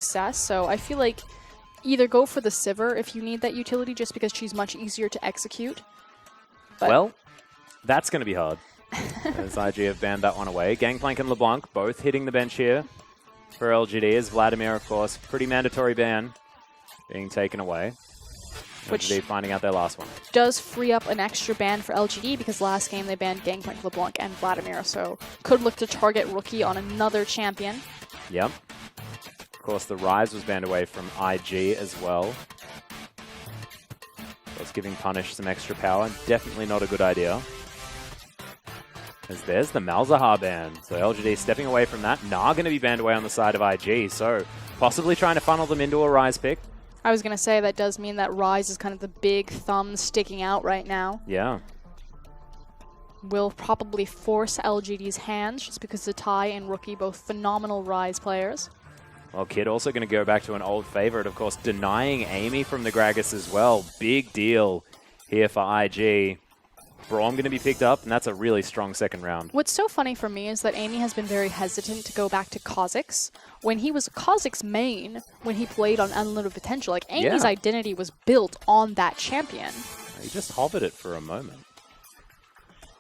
success. So I feel like either go for the Sivir if you need that utility, just because she's much easier to execute. But well, that's going to be hard. As IG have banned that one away. Gangplank and LeBlanc both hitting the bench here for LGD, as Vladimir, of course, pretty mandatory ban being taken away. Which LGD finding out their last one. Does free up an extra ban for LGD, because last game they banned Gangplank, LeBlanc, and Vladimir, so could look to target Rookie on another champion. Yep. Of course, the Rise was banned away from IG as well. That's giving Punish some extra power. Definitely not a good idea. As there's the Malzahar ban. So LGD stepping away from that. Nah going to be banned away on the side of IG. So possibly trying to funnel them into a Rise pick. I was going to say that does mean that Rise is kind of the big thumb sticking out right now. Yeah. Will probably force LGD's hands, just because Zatai and Rookie, both phenomenal Rise players. Well, Kid also going to go back to an old favorite, of course, denying Amy from the Gragas as well. Big deal here for IG. Braum going to be picked up, and that's a really strong second round. What's so funny for me is that Amy has been very hesitant to go back to Kha'Zix. When he was Kha'Zix main, when he played on Unlimited Potential, like Amy's identity was built on that champion. He just hovered it for a moment.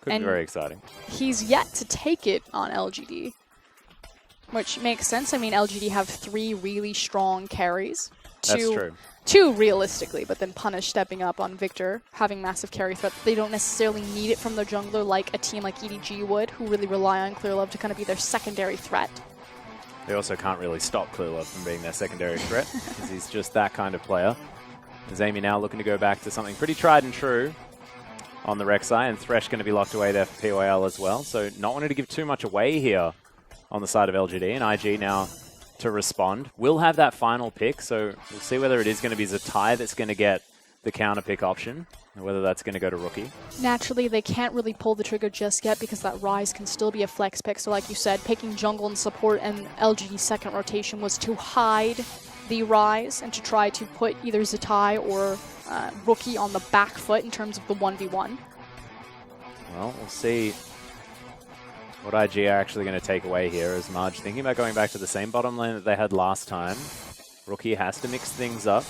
Could be very exciting. He's yet to take it on LGD, which makes sense. I mean, LGD have 3 really strong carries. That's true. 2 realistically, but then Punish stepping up on Victor, having massive carry threat. They don't necessarily need it from their jungler like a team like EDG would, who really rely on Clearlove to kind of be their secondary threat. They also can't really stop Clearlove from being their secondary threat, because he's just that kind of player. As Amy now looking to go back to something pretty tried and true on the Rek'Sai, and Thresh going to be locked away there for POL as well. So not wanting to give too much away here on the side of LGD, and IG now to respond. We'll have that final pick, so we'll see whether it is going to be Zatai that's going to get the counter pick option, or whether that's going to go to Rookie. Naturally, they can't really pull the trigger just yet, because that Rise can still be a flex pick. So like you said, picking jungle and support and LGD's second rotation was to hide the Rise and to try to put either Zatai or Rookie on the back foot in terms of the 1v1. Well, we'll see what IG are actually going to take away here. Is Marge thinking about going back to the same bottom lane that they had last time? Rookie has to mix things up.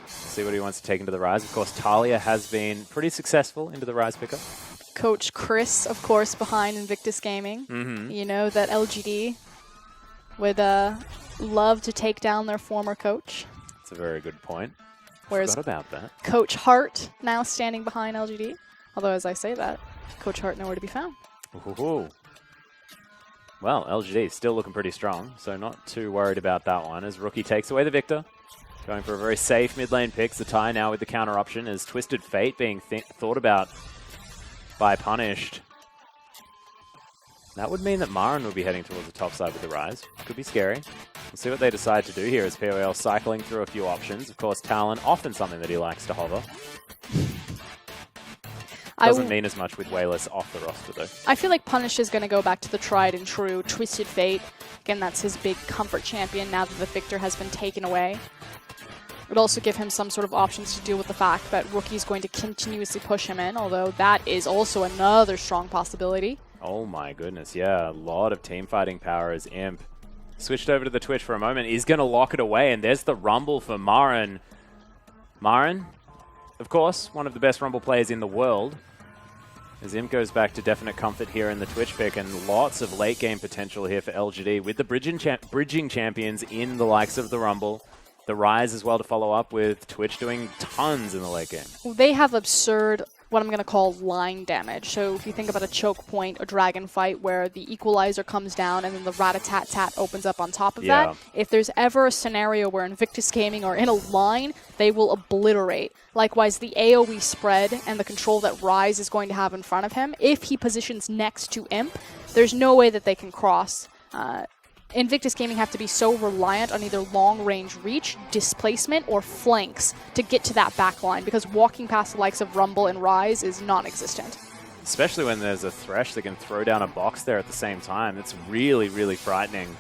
See what he wants to take into the Rise. Of course, Talia has been pretty successful into the Rise pickup. Coach Chris, of course, behind Invictus Gaming. You know that LGD would love to take down their former coach. That's a very good point. Whereas Forgot about that. Coach Hart now standing behind LGD. Although, as I say that, Coach Hart nowhere to be found. Ooh. Well, LGD still looking pretty strong, so not too worried about that one, as Rookie takes away the Victor. Going for a very safe mid lane pick. Zatai now with the counter option, as Twisted Fate being thought about by Punished. That would mean that Marin would be heading towards the top side with the Rise. Could be scary. We'll see what they decide to do here, as POL cycling through a few options. Of course, Talon, often something that he likes to hover. Doesn't mean as much with Wayless off the roster, though. I feel like Punish is going to go back to the tried and true Twisted Fate. Again, that's his big comfort champion now that the Victor has been taken away. It would also give him some sort of options to deal with the fact that Rookie's going to continuously push him in, although that is also another strong possibility. Oh my goodness, yeah. A lot of team fighting power as Imp. Switched over to the Twitch for a moment. He's going to lock it away, and there's the Rumble for Marin. Marin, of course, one of the best Rumble players in the world. As Imp goes back to definite comfort here in the Twitch pick, and lots of late game potential here for LGD with the bridging champions in the likes of the Rumble. The Rise as well to follow up, with Twitch doing tons in the late game. They have absurd, what I'm going to call line damage. So if you think about a choke point, a dragon fight, where the equalizer comes down and then the rat-a-tat-tat opens up on top of that, if there's ever a scenario where Invictus Gaming are in a line, they will obliterate. Likewise, the AoE spread and the control that Rise is going to have in front of him, if he positions next to Imp, there's no way that they can cross. Invictus Gaming have to be so reliant on either long-range reach, displacement, or flanks to get to that back line, because walking past the likes of Rumble and Rise is non-existent. Especially when there's a Thresh that can throw down a box there at the same time. It's really, really frightening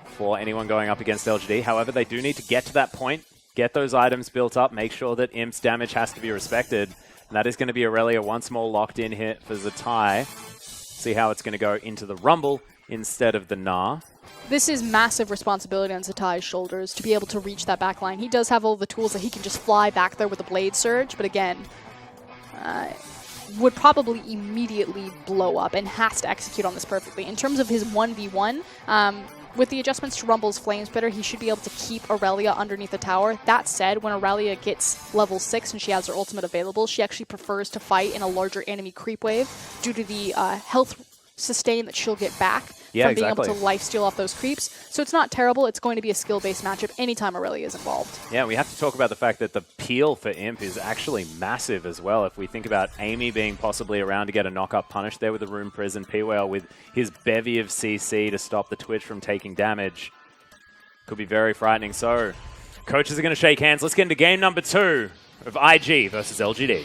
for anyone going up against LGD. However, they do need to get to that point, get those items built up, make sure that Imp's damage has to be respected. And that is going to be Aurelia once more locked in here for Zatai. See how it's going to go into the Rumble. instead of the Nah. This is massive responsibility on Zatai's shoulders to be able to reach that back line. He does have all the tools that he can just fly back there with a Blade Surge, but again, would probably immediately blow up and has to execute on this perfectly. In terms of his 1v1, with the adjustments to Rumble's Flame Spitter, he should be able to keep Aurelia underneath the tower. That said, when Aurelia gets level 6 and she has her ultimate available, she actually prefers to fight in a larger enemy creep wave due to the health sustain that she'll get back from being able to lifesteal off those creeps. So it's not terrible. It's going to be a skill-based matchup anytime Aurelia is involved. Yeah, we have to talk about the fact that the peel for Imp is actually massive as well. If we think about Amy being possibly around to get a knock-up punish there with the Rune Prison, P-Whale with his bevy of CC to stop the Twitch from taking damage. Could be very frightening. So, coaches are going to shake hands. Let's get into game number 2 of IG versus LGD.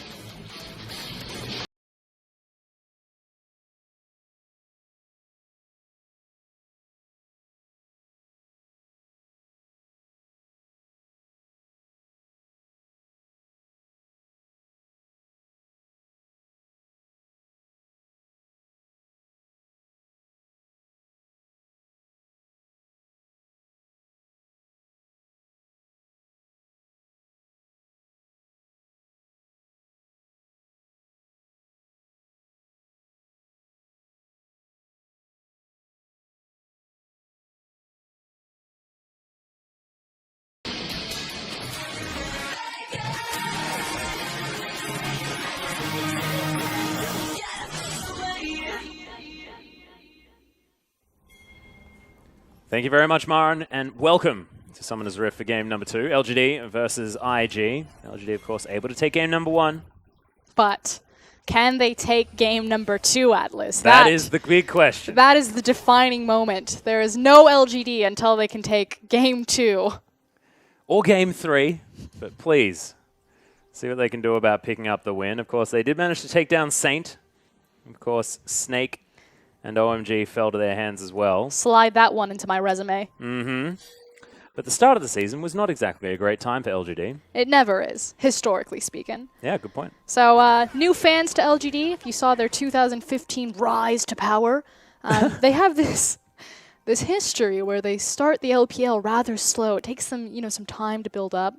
Thank you very much, Marin, and welcome to Summoner's Rift for game number 2, LGD versus IG. LGD, of course, able to take game number 1. But can they take game number 2, Atlas? That is the big question. That is the defining moment. There is no LGD until they can take game 2. Or game 3, but please, see what they can do about picking up the win. Of course, they did manage to take down Saint. Of course, Snake and OMG fell to their hands as well. Slide that one into my resume. Mm-hmm. But the start of the season was not exactly a great time for LGD. It never is, historically speaking. Yeah, good point. So, new fans to LGD, if you saw their 2015 rise to power, they have this history where they start the LPL rather slow. It takes them, some time to build up.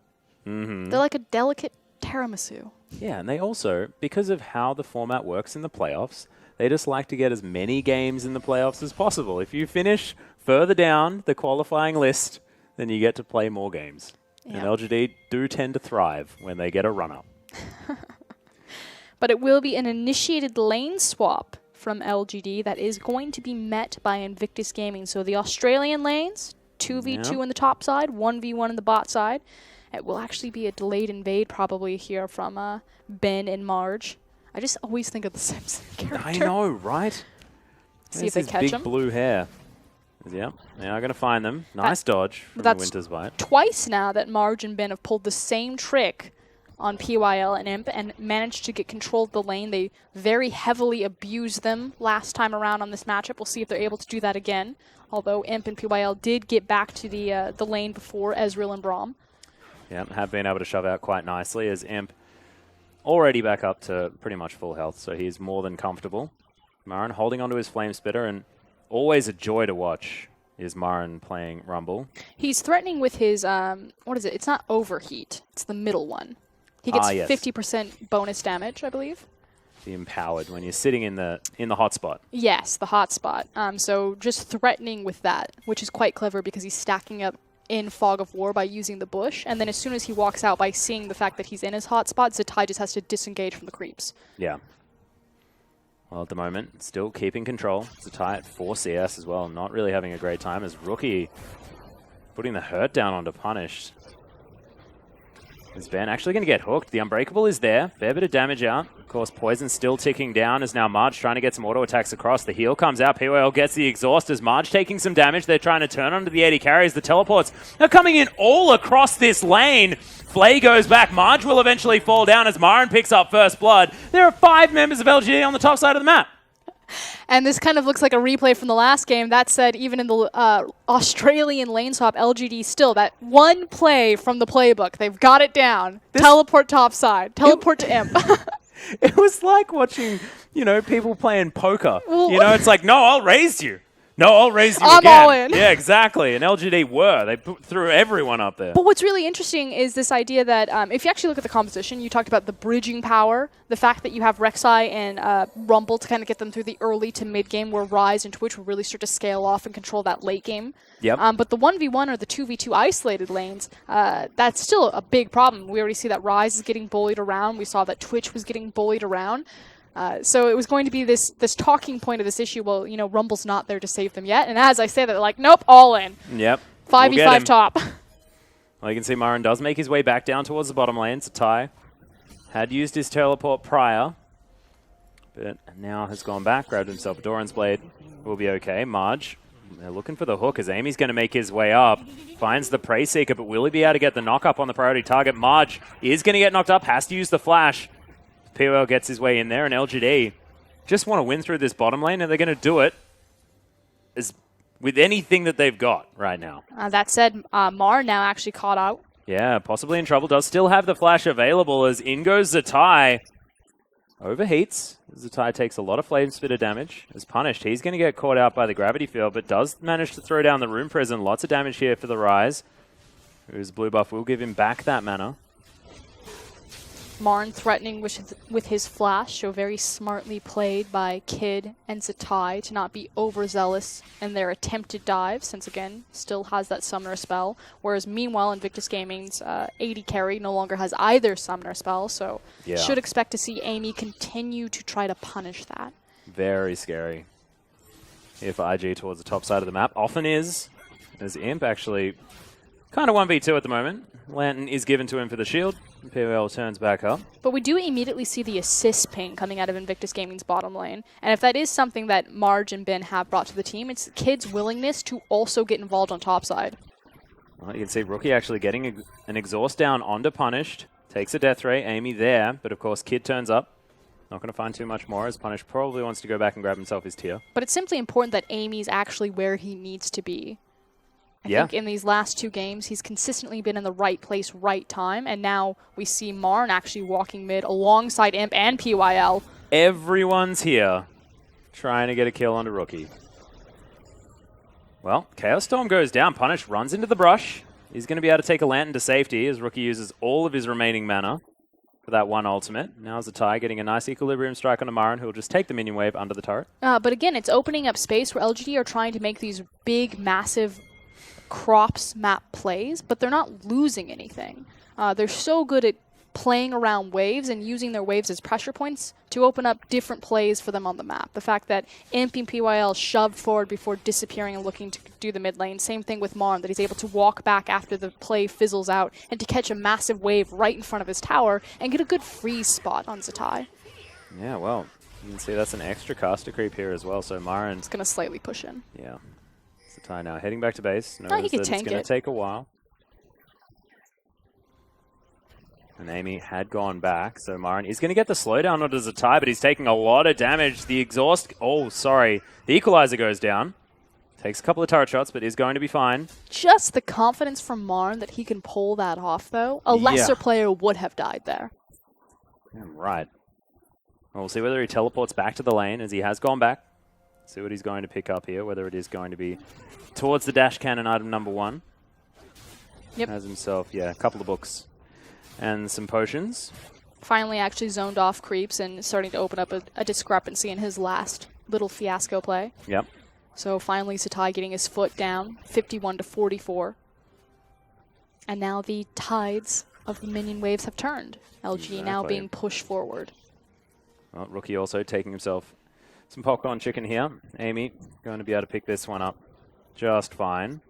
Mm-hmm. They're like a delicate tiramisu. Yeah, and they also, because of how the format works in the playoffs, they just like to get as many games in the playoffs as possible. If you finish further down the qualifying list, then you get to play more games. Yep. And LGD do tend to thrive when they get a run-up. But it will be an initiated lane swap from LGD that is going to be met by Invictus Gaming. So the Australian lanes, 2v2 on the top side, 1v1 on the bot side. It will actually be a delayed invade probably here from Ben and Marge. I just always think of the Simpson character. I know, right? See if they catch him. Big blue hair. Yeah, they are going to find them. Nice dodge from the Winter's Bite. Twice now that Marge and Ben have pulled the same trick on PYL and Imp and managed to get control of the lane. They very heavily abused them last time around on this matchup. We'll see if they're able to do that again. Although Imp and PYL did get back to the lane before Ezreal and Braum. Yeah, have been able to shove out quite nicely as Imp already back up to pretty much full health, so he's more than comfortable. Marin holding onto his Flame Spitter, and always a joy to watch is Marin playing Rumble. He's threatening with his, what is it? It's not Overheat. It's the middle one. He gets 50% bonus damage, I believe. The Empowered, when you're sitting in the hotspot. Yes, the hotspot. So just threatening with that, which is quite clever because he's stacking up in Fog of War by using the bush, and then as soon as he walks out by seeing the fact that he's in his hotspot, Zatai just has to disengage from the creeps. Yeah. Well, at the moment, still keeping control. Zatai at 4 CS as well, not really having a great time as Rookie putting the hurt down onto Punished. Is Ben actually going to get hooked? The Unbreakable is there. Fair bit of damage out. Of course, Poison still ticking down as now Marge trying to get some auto attacks across. The heal comes out. PYL gets the exhaust as Marge taking some damage. They're trying to turn onto the AD carries. The teleports are coming in all across this lane. Flay goes back. Marge will eventually fall down as Marin picks up first blood. There are 5 members of LGD on the top side of the map. And this kind of looks like a replay from the last game. That said, even in the Australian lane swap, LGD still, that one play from the playbook. They've got it down. Teleport top side. Teleport to Imp. It was like watching, people playing poker. Well, it's like, no, I'll raise you. No, I'll raise you I'm again. all in. Yeah, exactly. And LGD were. They threw everyone up there. But what's really interesting is this idea that if you actually look at the composition, you talked about the bridging power, the fact that you have Rek'Sai and Rumble to kind of get them through the early to mid game where Ryze and Twitch will really start to scale off and control that late game. Yep. But the 1v1 or the 2v2 isolated lanes, that's still a big problem. We already see that Ryze is getting bullied around. We saw that Twitch was getting bullied around. So it was going to be this talking point of this issue. Well, you know, Rumble's not there to save them yet. And as I say that, they're like, nope, all in. Yep. 5v5 top. Well, you can see Myron does make his way back down towards the bottom lane. Zatai had used his teleport prior, but now has gone back, grabbed himself a Doran's Blade. Will be okay. Marge, they're looking for the hook as Amy's going to make his way up. Finds the Prey Seeker, but will he be able to get the knock up on the priority target? Marge is going to get knocked up, has to use the flash. POL gets his way in there, and LGD just want to win through this bottom lane, and they're going to do it with anything that they've got right now. That said, Mar now actually caught out. Yeah, possibly in trouble. Does still have the flash available as in goes Zatai. Overheats. Zatai takes a lot of Flame Spitter damage. Is punished. He's going to get caught out by the Gravity Field, but does manage to throw down the Rune Prison. Lots of damage here for the Ryze. Whose blue buff will give him back that mana. Marn threatening with his flash, so very smartly played by Kid and Zatai to not be overzealous in their attempted dive, since again, still has that summoner spell. Whereas meanwhile, Invictus Gaming's AD carry no longer has either summoner spell, so should expect to see Amy continue to try to punish that. Very scary. Here for IG towards the top side of the map. Often is, as Imp actually kind of 1v2 at the moment. Lantern is given to him for the shield. POL turns back up. But we do immediately see the assist ping coming out of Invictus Gaming's bottom lane. And if that is something that Marge and Ben have brought to the team, it's Kid's willingness to also get involved on top side. Well, you can see Rookie actually getting an exhaust down onto Punished. Takes a death ray, Amy there, but of course Kid turns up. Not going to find too much more as Punished probably wants to go back and grab himself his tier. But it's simply important that Amy's actually where he needs to be. I think in these last two games, he's consistently been in the right place, right time, and now we see Marn actually walking mid alongside Imp and PYL. Everyone's here trying to get a kill onto Rookie. Well, Chaos Storm goes down. Punish runs into the brush. He's going to be able to take a Lantern to safety as Rookie uses all of his remaining mana for that one ultimate. Now Zatai getting a nice equilibrium strike on Amaran, who will just take the minion wave under the turret. But again, it's opening up space where LGD are trying to make these big, massive crops map plays, but they're not losing anything. They're so good at playing around waves and using their waves as pressure points to open up different plays for them on the map. The fact that Imp and PYL shoved forward before disappearing and looking to do the mid lane. Same thing with Marn, that he's able to walk back after the play fizzles out and to catch a massive wave right in front of his tower and get a good freeze spot on Zatai. Yeah, well, you can see that's an extra caster creep here as well, so Marin's going to slightly push in. Yeah. Zatai now heading back to base. No, he can tank it. It's going to take a while. And Amy had gone back, so Marin is going to get the slowdown onto Zatai, but he's taking a lot of damage. The exhaust... Oh, sorry. The equalizer goes down. Takes a couple of turret shots, but is going to be fine. Just the confidence from Marn that he can pull that off, though. A lesser player would have died there. Yeah, right. Well, we'll see whether he teleports back to the lane, as he has gone back. See what he's going to pick up here, whether it is going to be towards the dash cannon item number 1. Yep. Has himself, a couple of books and some potions. Finally actually zoned off creeps and starting to open up a discrepancy in his last little fiasco play. Yep. So finally Zatai getting his foot down, 51 to 44. And now the tides of the minion waves have turned. LG now being pushed forward. Well, Rookie also taking himself some popcorn chicken here. Amy going to be able to pick this one up just fine.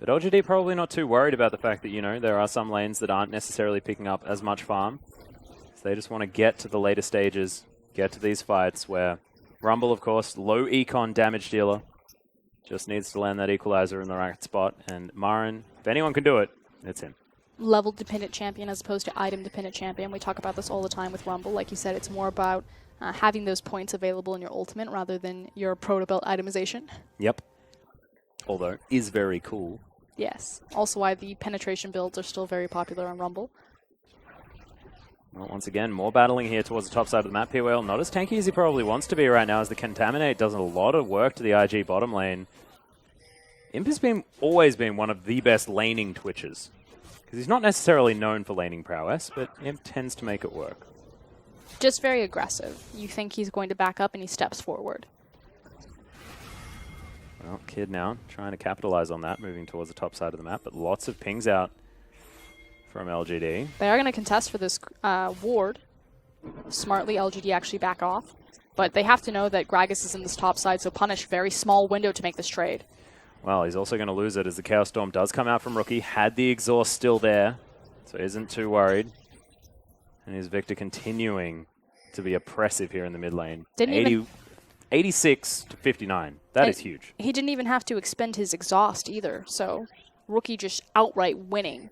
But LGD probably not too worried about the fact that, there are some lanes that aren't necessarily picking up as much farm. So they just want to get to the later stages, get to these fights where Rumble, of course, low econ damage dealer, just needs to land that equalizer in the right spot. And Marin, if anyone can do it, it's him. Level-dependent champion as opposed to item-dependent champion. We talk about this all the time with Rumble. Like you said, it's more about having those points available in your ultimate rather than your pro-to-belt itemization. Yep. Although, is very cool. Yes. Also why the penetration builds are still very popular on Rumble. Well, once again, more battling here towards the top side of the map. PWL not as tanky as he probably wants to be right now, as the Contaminate does a lot of work to the IG bottom lane. Imp has always been one of the best laning Twitchers, because he's not necessarily known for laning prowess, but Imp tends to make it work. Just very aggressive. You think he's going to back up and he steps forward. Well, Kid now trying to capitalize on that, moving towards the top side of the map, but lots of pings out from LGD. They are going to contest for this ward. Smartly, LGD actually back off. But they have to know that Gragas is in this top side, so Punish, very small window to make this trade. Well, he's also going to lose it as the Chaos Storm does come out from Rookie. Had the exhaust still there, so isn't too worried. And here's Victor continuing to be oppressive here in the mid lane. 86 to 59. That is huge. He didn't even have to expend his exhaust either, so Rookie just outright winning.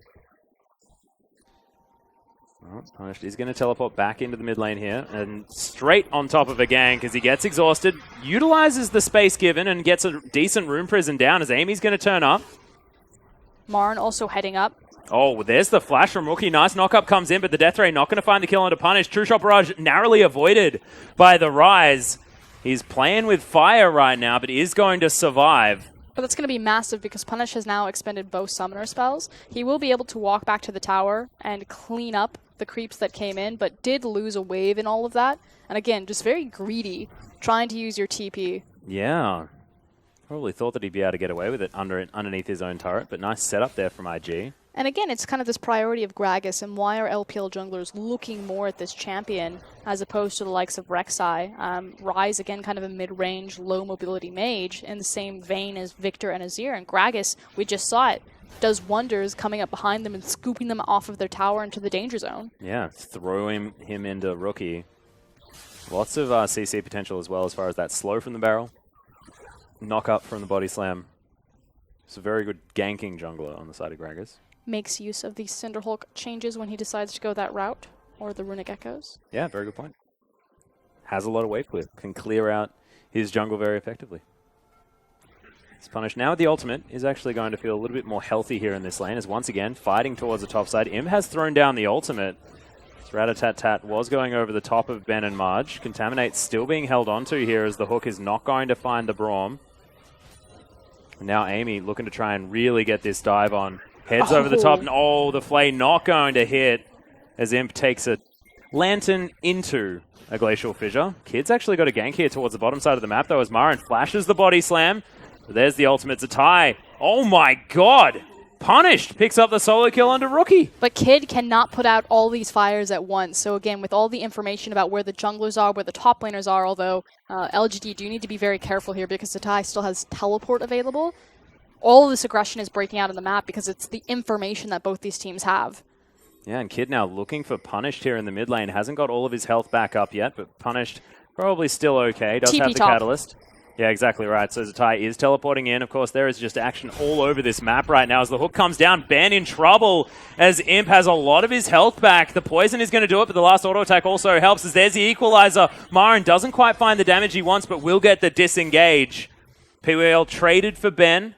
Well, Punished is going to teleport back into the mid lane here and straight on top of a gang because he gets exhausted, utilizes the space given and gets a decent room prison down as Amy's going to turn up. Marn also heading up. Oh, there's the flash from Rookie. Nice knock-up comes in, but the Death Ray not going to find the kill onto Punish. True Shot Barrage narrowly avoided by the Rise. He's playing with fire right now, but is going to survive. But that's going to be massive because Punish has now expended both summoner spells. He will be able to walk back to the tower and clean up the creeps that came in, but did lose a wave in all of that. And again, just very greedy, trying to use your TP. Yeah. Probably thought that he'd be able to get away with it underneath his own turret, but nice setup there from IG. And again, it's kind of this priority of Gragas, and why are LPL junglers looking more at this champion as opposed to the likes of Rek'Sai? Rise, again, kind of a mid-range, low-mobility mage in the same vein as Victor and Azir. And Gragas, we just saw it, does wonders coming up behind them and scooping them off of their tower into the danger zone. Yeah, throw him into Rookie. Lots of CC potential as well as far as that slow from the barrel. Knock up from the body slam. It's a very good ganking jungler on the side of Gragas. Makes use of the Cinderhulk changes when he decides to go that route, or the Runic Echoes. Yeah, very good point. Has a lot of wave clear. Can clear out his jungle very effectively. This Punish now with the ultimate is actually going to feel a little bit more healthy here in this lane, as once again, fighting towards the top side. Im has thrown down the ultimate. Rat-a-tat-tat was going over the top of Ben and Marge. Contaminate still being held onto here as the hook is not going to find the Braum. Now Amy looking to try and really get this dive on. Heads over the top, and the Flay not going to hit as Imp takes a Lantern into a Glacial Fissure. Kid's actually got a gank here towards the bottom side of the map, though, as Marin flashes the body slam. But there's the ultimate Zatai. Oh my god! Punished picks up the solo kill under Rookie. But Kid cannot put out all these fires at once. So again, with all the information about where the junglers are, where the top laners are, although LGD do need to be very careful here because Zatai still has teleport available. All of this aggression is breaking out on the map because it's the information that both these teams have. Yeah, and Kid now looking for Punished here in the mid lane. Hasn't got all of his health back up yet, but Punished probably still okay. Does TP have the top. Catalyst. Yeah, exactly right. So Zatai is teleporting in. Of course, there is just action all over this map right now as the hook comes down. Ben in trouble as Imp has a lot of his health back. The poison is going to do it, but the last auto attack also helps as there's the equalizer. Marin doesn't quite find the damage he wants, but will get the disengage. PWL traded for Ben.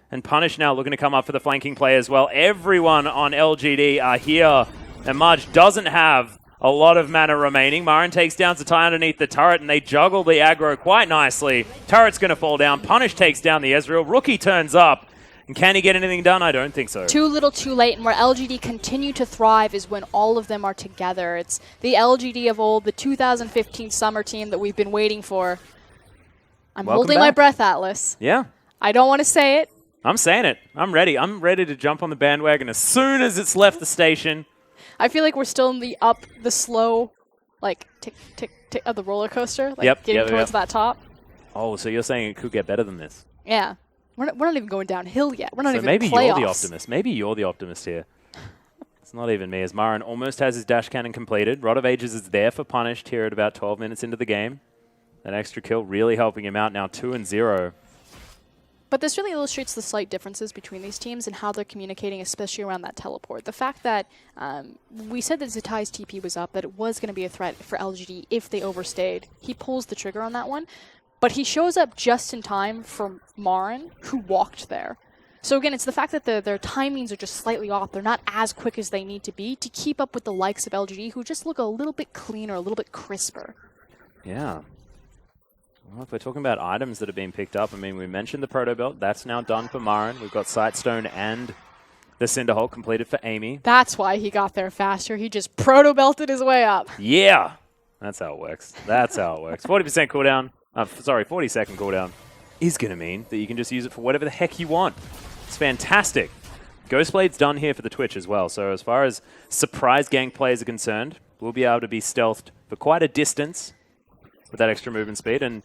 And Punish now looking to come up for the flanking play as well. Everyone on LGD are here. And Marge doesn't have a lot of mana remaining. Marin takes down Zatai underneath the turret, and they juggle the aggro quite nicely. Turret's going to fall down. Punish takes down the Ezreal. Rookie turns up. And can he get anything done? I don't think so. Too little, too late. And where LGD continue to thrive is when all of them are together. It's the LGD of old, the 2015 summer team that we've been waiting for. I'm holding my breath, Atlas. Yeah. I don't want to say it. I'm saying it. I'm ready. I'm ready to jump on the bandwagon as soon as it's left the station. I feel like we're still in the slow, like, tick, tick, tick of the roller coaster. Like, getting towards that top. Oh, so you're saying it could get better than this? Yeah. We're not even going downhill yet. We're not even maybe playoffs. You're the optimist. Maybe you're the optimist here. It's not even me, as Marin almost has his dash cannon completed. Rod of Ages is there for Punished here at about 12 minutes into the game. That extra kill really helping him out now, 2-0. But this really illustrates the slight differences between these teams and how they're communicating, especially around that teleport. The fact that we said that Zatai's TP was up, that it was going to be a threat for LGD if they overstayed. He pulls the trigger on that one, but he shows up just in time for Marin, who walked there. So again, it's the fact that their timings are just slightly off. They're not as quick as they need to be to keep up with the likes of LGD, who just look a little bit cleaner, a little bit crisper. Yeah. Well, if we're talking about items that have been picked up, I mean, we mentioned the Proto Belt. That's now done for Marin. We've got Sightstone and the Cinderhulk completed for Amy. That's why he got there faster. He just Proto-belted his way up. Yeah. That's how it works. That's how it works. 40% cooldown. 40-second cooldown is going to mean that you can just use it for whatever the heck you want. It's fantastic. Ghostblade's done here for the Twitch as well. So as far as surprise gank players are concerned, we'll be able to be stealthed for quite a distance with that extra movement speed. And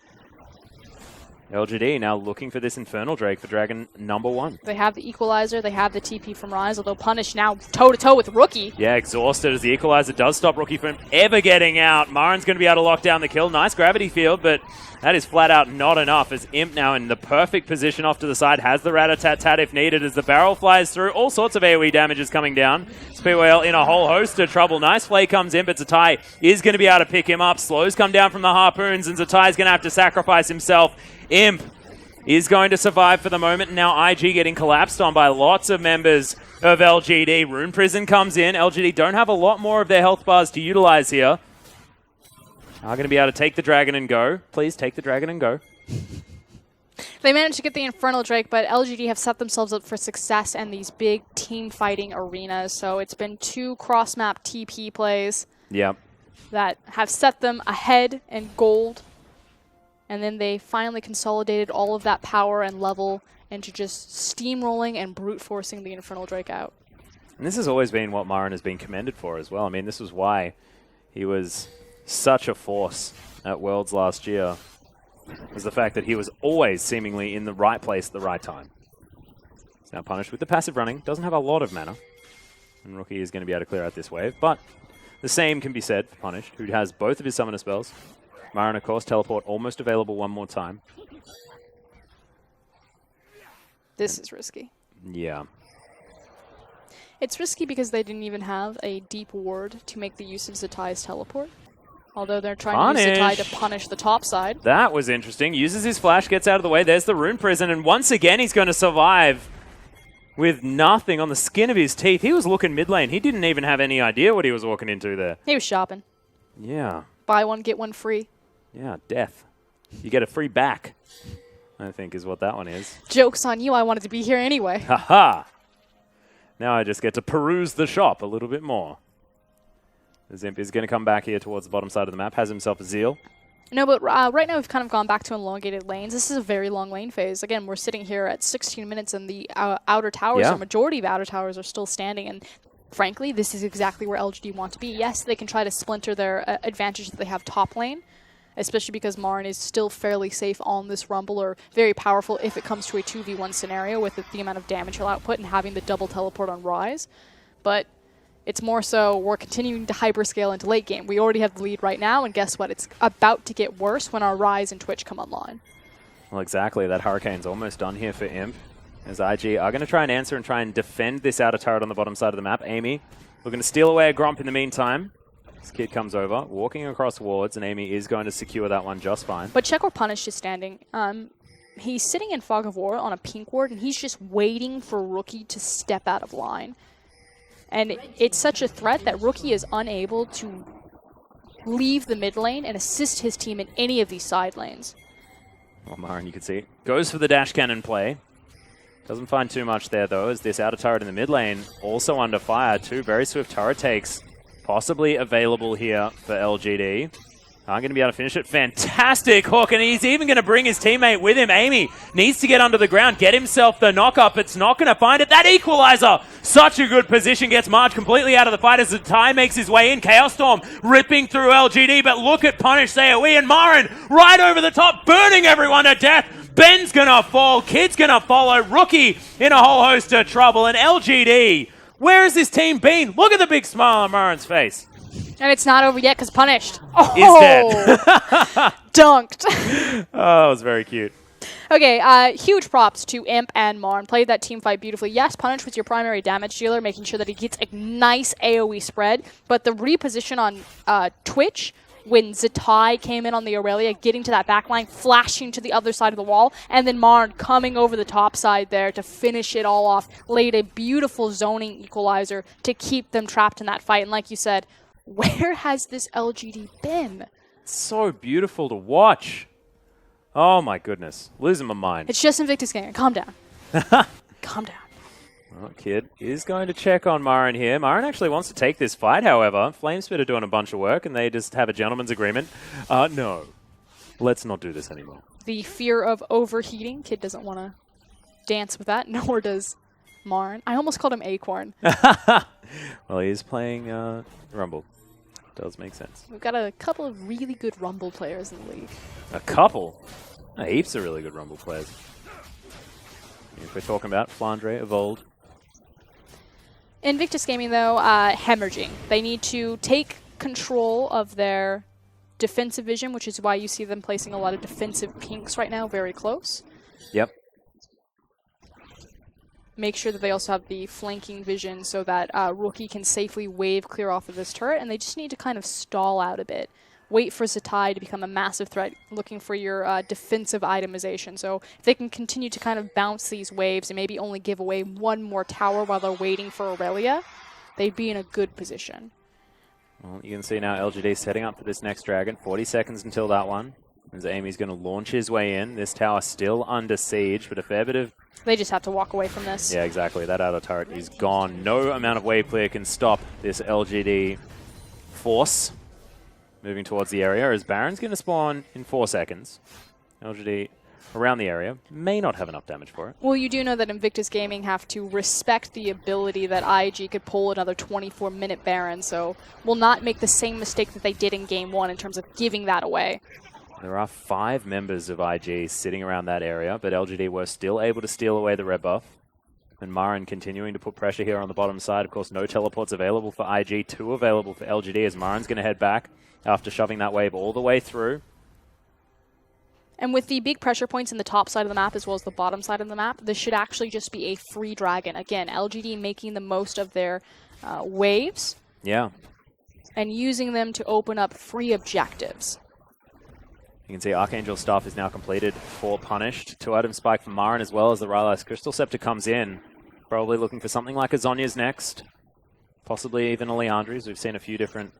LGD now looking for this Infernal Drake for Dragon #1. They have the Equalizer. They have the TP from Rise, although Punish now toe-to-toe with Rookie. Yeah, exhausted as the Equalizer does stop Rookie from ever getting out. Marin's going to be able to lock down the kill. Nice gravity field, but that is flat out not enough as Imp now in the perfect position off to the side has the rat-a-tat-tat if needed as the barrel flies through. All sorts of AoE damage is coming down. Speedwell in a whole host of trouble. Nice play comes in, but Zatai is going to be able to pick him up. Slows come down from the harpoons, and Zatai is going to have to sacrifice himself. Imp is going to survive for the moment. And now IG getting collapsed on by lots of members of LGD. Rune Prison comes in. LGD don't have a lot more of their health bars to utilize here. Are going to be able to take the dragon and go. Please take the dragon and go. They managed to get the Infernal Drake, but LGD have set themselves up for success in these big team fighting arenas. So it's been 2 cross-map TP plays that have set them ahead in gold. And then they finally consolidated all of that power and level into just steamrolling and brute forcing the Infernal Drake out. And this has always been what Marin has been commended for as well. I mean, this was why he was such a force at Worlds last year, was the fact that he was always seemingly in the right place at the right time. He's now punished with the passive running. Doesn't have a lot of mana. And Rookie is going to be able to clear out this wave. But the same can be said for Punished, who has both of his summoner spells. Marin, of course, teleport almost available one more time. This is risky. Yeah. It's risky because they didn't even have a deep ward to make the use of Zatai's teleport. Although they're trying to use Zatai to punish the top side. That was interesting. Uses his flash, gets out of the way. There's the Rune Prison, and once again he's going to survive with nothing on the skin of his teeth. He was looking mid lane. He didn't even have any idea what he was walking into there. He was shopping. Yeah. Buy one, get one free. Yeah, death. You get a free back, I think is what that one is. Joke's on you. I wanted to be here anyway. Haha. Now I just get to peruse the shop a little bit more. Zimp is going to come back here towards the bottom side of the map, has himself a Zeal. No, but right now we've kind of gone back to elongated lanes. This is a very long lane phase. Again, we're sitting here at 16 minutes and the outer towers, the majority of outer towers are still standing. And frankly, this is exactly where LGD want to be. Yes, they can try to splinter their advantage that they have top lane, especially because Marin is still fairly safe on this Rumble, or very powerful if it comes to a 2v1 scenario with the amount of damage he'll output and having the double teleport on Rise. But it's more so we're continuing to hyperscale into late game. We already have the lead right now, and guess what? It's about to get worse when our Rise and Twitch come online. Well, exactly. That Hurricane's almost done here for Imp, as IG are going to try and answer and try and defend this outer turret on the bottom side of the map. Amy, we're going to steal away a Gromp in the meantime. This kid comes over, walking across wards, and Amy is going to secure that one just fine. But check where Punish is standing. He's sitting in Fog of War on a pink ward, and he's just waiting for Rookie to step out of line. And it's such a threat that Rookie is unable to leave the mid lane and assist his team in any of these side lanes. Well, Marin, you can see, goes for the dash cannon play. Doesn't find too much there, though, as this outer turret in the mid lane also under fire. 2 very swift turret takes possibly available here for LGD. I'm going to be able to finish it. Fantastic hook, and he's even going to bring his teammate with him. Amy needs to get under the ground, get himself the knock-up. It's not going to find it. That Equalizer, such a good position, gets March completely out of the fight as Zatai makes his way in. Chaos Storm ripping through LGD, but look at Punish, AoE, and Marin right over the top, burning everyone to death. Ben's going to fall, Kid's going to follow, Rookie in a whole host of trouble, and LGD, where has this team been? Look at the big smile on Marin's face. And it's not over yet because Punished. Is dead. Dunked. Oh, it was very cute. Okay, huge props to Imp and Marin. Played that team fight beautifully. Yes, Punish was your primary damage dealer, making sure that he gets a nice AoE spread. But the reposition on Twitch when Zatai came in on the Aurelia, getting to that backline, flashing to the other side of the wall, and then Marn coming over the top side there to finish it all off, laid a beautiful zoning equalizer to keep them trapped in that fight. And like you said, where has this LGD been? So beautiful to watch. Oh my goodness. Losing my mind. It's just Invictus Gaming. Calm down. Calm down. Well, Kid is going to check on Marin here. Marin actually wants to take this fight, however. Flamespit are doing a bunch of work, and they just have a gentleman's agreement. No. Let's not do this anymore. The fear of overheating. Kid doesn't want to dance with that, nor does Marin. I almost called him Acorn. Well, he is playing Rumble. Does make sense. We've got a couple of really good Rumble players in the league. A couple? Heaps of really good Rumble players. If we're talking about Flandre of old. Invictus Gaming, though, hemorrhaging. They need to take control of their defensive vision, which is why you see them placing a lot of defensive pinks right now very close. Yep. Make sure that they also have the flanking vision so that Rookie can safely wave clear off of this turret, and they just need to kind of stall out a bit. Wait for Zatai to become a massive threat, looking for your defensive itemization. So if they can continue to kind of bounce these waves and maybe only give away one more tower while they're waiting for Aurelia, they'd be in a good position. Well, you can see now LGD setting up for this next dragon. 40 seconds until that one. As Amy's going to launch his way in. This tower still under siege, but a fair bit of... They just have to walk away from this. Yeah, exactly. That outer turret is gone. No amount of wave clear can stop this LGD force moving towards the area, as Baron's going to spawn in 4 seconds. LGD around the area may not have enough damage for it. Well, you do know that Invictus Gaming have to respect the ability that IG could pull another 24-minute Baron, so will not make the same mistake that they did in Game 1 in terms of giving that away. There are 5 members of IG sitting around that area, but LGD were still able to steal away the red buff. And Marin continuing to put pressure here on the bottom side. Of course, no teleports available for IG, 2 available for LGD, as Marin's going to head back after shoving that wave all the way through. And with the big pressure points in the top side of the map as well as the bottom side of the map, this should actually just be a free dragon. Again, LGD making the most of their waves. Yeah. And using them to open up free objectives. You can see Archangel Staff is now completed for Punished. 2-item spike from Marin as well as the Rylai's Crystal Scepter comes in. Probably looking for something like a Zhonya's next. Possibly even a Leandri's. We've seen a few different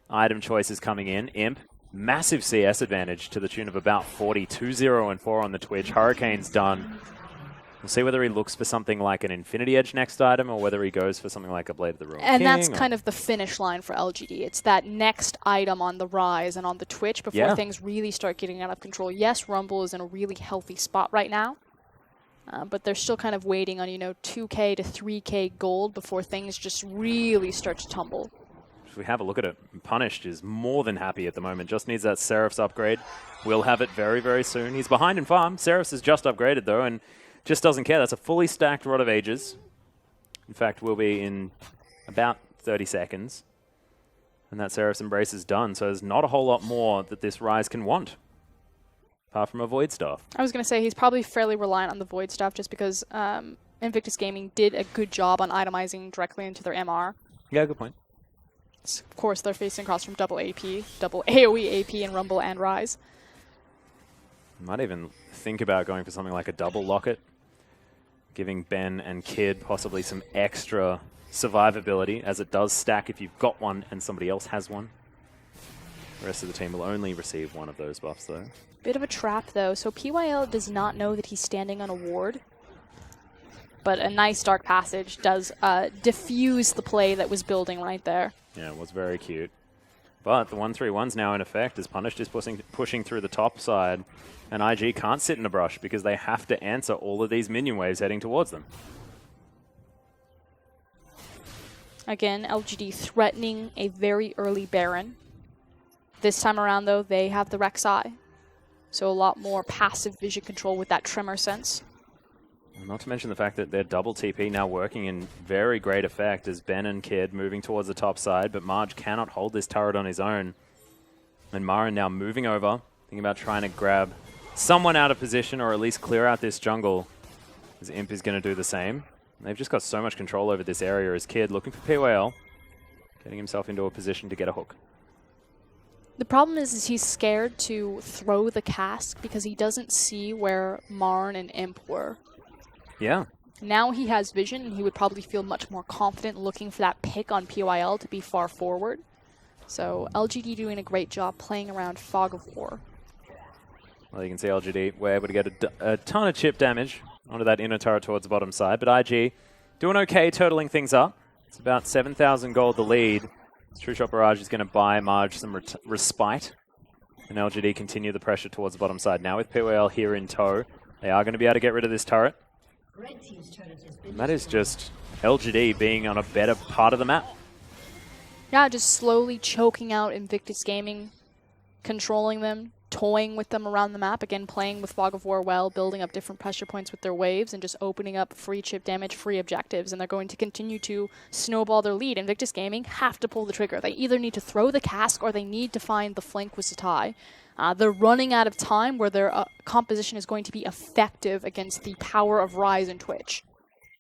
item choices coming in. Imp, massive CS advantage to the tune of about 40. 2-0 and 4 on the Twitch. Hurricane's done. We'll see whether he looks for something like an Infinity Edge next item or whether he goes for something like a Blade of the Ruined King. And that's kind of the finish line for LGD. It's that next item on the rise and on the Twitch before things really start getting out of control. Yes, Rumble is in a really healthy spot right now, but they're still kind of waiting on, 2K to 3K gold before things just really start to tumble. If we have a look at it, Punished is more than happy at the moment. Just needs that Seraph's upgrade. We'll have it very, very soon. He's behind in farm. Seraph's is just upgraded, though, and just doesn't care. That's a fully stacked Rod of Ages. In fact, we'll be in about 30 seconds. And that Seraph's Embrace is done, so there's not a whole lot more that this Rise can want. Apart from a Void Staff. I was going to say, he's probably fairly reliant on the Void Staff just because Invictus Gaming did a good job on itemizing directly into their MR. Yeah, good point. Of course, they're facing across from double AP, double AoE AP in Rumble and Rise. Might even think about going for something like a double locket. Giving Ben and Kid possibly some extra survivability, as it does stack if you've got one and somebody else has one. The rest of the team will only receive one of those buffs, though. Bit of a trap, though. So PYL does not know that he's standing on a ward. But a nice Dark Passage does diffuse the play that was building right there. Yeah, it was very cute. But the 1-3-1's now in effect as Punished is pushing through the top side. And IG can't sit in a brush because they have to answer all of these minion waves heading towards them. Again, LGD threatening a very early Baron. This time around, though, they have the Rek'Sai. So a lot more passive vision control with that Tremor Sense. Not to mention the fact that their double TP now working in very great effect as Ben and Kid moving towards the top side, but Marge cannot hold this turret on his own. And Marin now moving over, thinking about trying to grab someone out of position or at least clear out this jungle, as Imp is going to do the same. They've just got so much control over this area as Kid looking for PYL, getting himself into a position to get a hook. The problem is he's scared to throw the cask because he doesn't see where Marn and Imp were. Yeah. Now he has vision, and he would probably feel much more confident looking for that pick on PYL to be far forward. So LGD doing a great job playing around Fog of War. Well, you can see LGD were able to get a ton of chip damage onto that inner turret towards the bottom side, but IG doing okay, totaling things up. It's about 7,000 gold the lead. True Shot Barrage is going to buy Marge some respite. And LGD continue the pressure towards the bottom side. Now with PYL here in tow, they are going to be able to get rid of this turret. And that is just LGD being on a better part of the map. Yeah, just slowly choking out Invictus Gaming, controlling them, toying with them around the map. Again, playing with Fog of War well, building up different pressure points with their waves, and just opening up free chip damage, free objectives. And they're going to continue to snowball their lead. Invictus Gaming have to pull the trigger. They either need to throw the cask or they need to find the flank with Zatai. They're running out of time where their composition is going to be effective against the power of Ryze and Twitch.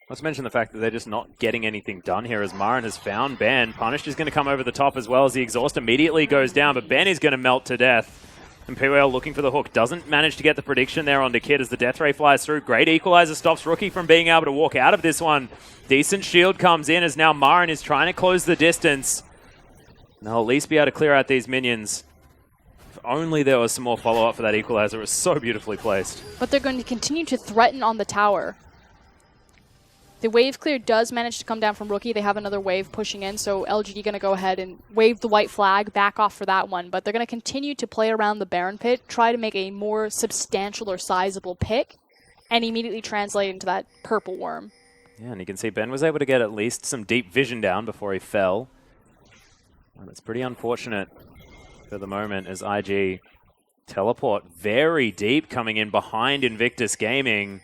Let's mention the fact that they're just not getting anything done here as Marin has found Ben. Punished is going to come over the top as well as the exhaust immediately goes down, but Ben is going to melt to death. And PYL looking for the hook. Doesn't manage to get the prediction there onto Kid as the death ray flies through. Great equalizer stops Rookie from being able to walk out of this one. Decent shield comes in as now Marin is trying to close the distance. And they'll at least be able to clear out these minions. If only there was some more follow-up for that equalizer. It was so beautifully placed. But they're going to continue to threaten on the tower. The wave clear does manage to come down from Rookie. They have another wave pushing in, so LGD going to go ahead and wave the white flag, back off for that one. But they're going to continue to play around the Baron pit, try to make a more substantial or sizable pick, and immediately translate into that purple worm. Yeah, and you can see Ben was able to get at least some deep vision down before he fell. And it's pretty unfortunate for the moment as IG teleport very deep coming in behind Invictus Gaming.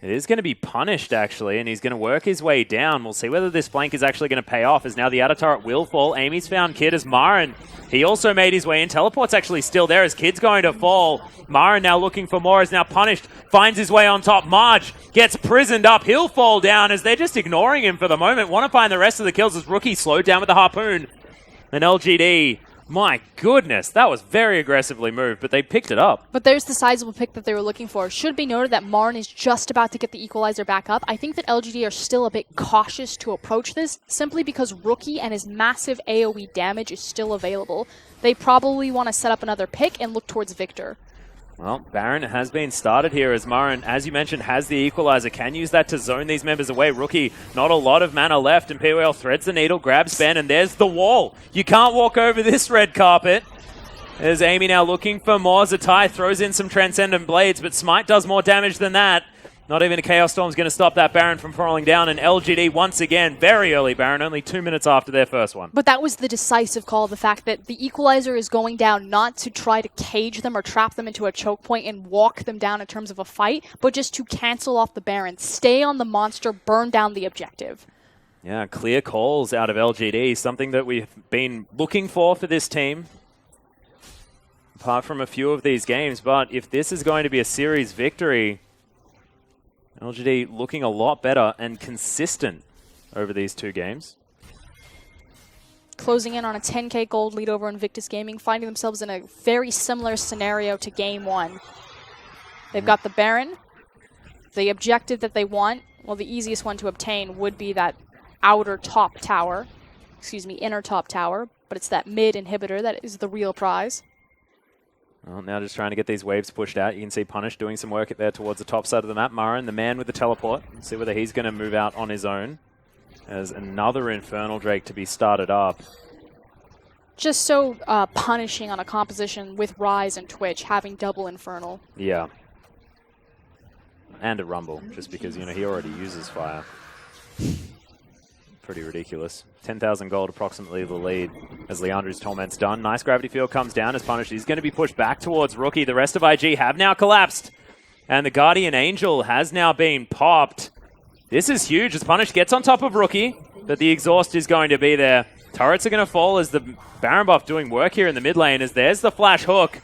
It is going to be punished, actually, and he's going to work his way down. We'll see whether this flank is actually going to pay off, as now the outer turret will fall. Amy's found Kid as Marin. He also made his way in. Teleport's actually still there as Kid's going to fall. Marin now looking for more, is now punished. Finds his way on top. Marge gets prisoned up. He'll fall down as they're just ignoring him for the moment. Want to find the rest of the kills as Rookie slowed down with the harpoon. And LGD... my goodness, that was very aggressively moved, but they picked it up. But there's the sizable pick that they were looking for. Should be noted that Marn is just about to get the equalizer back up. I think that LGD are still a bit cautious to approach this, simply because Rookie and his massive AoE damage is still available. They probably want to set up another pick and look towards Victor. Well, Baron has been started here as Marin, as you mentioned, has the equalizer. Can use that to zone these members away. Rookie, not a lot of mana left, and PYL threads the needle, grabs Ben, and there's the wall. You can't walk over this red carpet. There's Amy now looking for more. Zatai throws in some Transcendent Blades, but Smite does more damage than that. Not even a Chaos Storm's going to stop that Baron from falling down, and LGD once again, very early Baron, only 2 minutes after their first one. But that was the decisive call, the fact that the equalizer is going down not to try to cage them or trap them into a choke point and walk them down in terms of a fight, but just to cancel off the Baron, stay on the monster, burn down the objective. Yeah, clear calls out of LGD, something that we've been looking for this team, apart from a few of these games. But if this is going to be a series victory, LGD looking a lot better and consistent over these 2 games. Closing in on a 10k gold lead over Invictus Gaming, finding themselves in a very similar scenario to Game 1. They've got the Baron. The objective that they want, well, the easiest one to obtain would be that inner top tower, but it's that mid inhibitor that is the real prize. Well, now just trying to get these waves pushed out. You can see Punish doing some work there towards the top side of the map. Marin, the man with the teleport. Let's see whether he's going to move out on his own. There's another Infernal Drake to be started up. Just so punishing on a composition with Ryze and Twitch, having double Infernal. Yeah. And a Rumble, just because, you know, he already uses fire. Pretty ridiculous. 10,000 gold, approximately the lead as Leandro's Torment's done. Nice gravity field comes down as Punish. He's going to be pushed back towards Rookie. The rest of IG have now collapsed. And the Guardian Angel has now been popped. This is huge as Punish gets on top of Rookie, but the exhaust is going to be there. Turrets are going to fall as the Baron buff doing work here in the mid lane as there's the flash hook.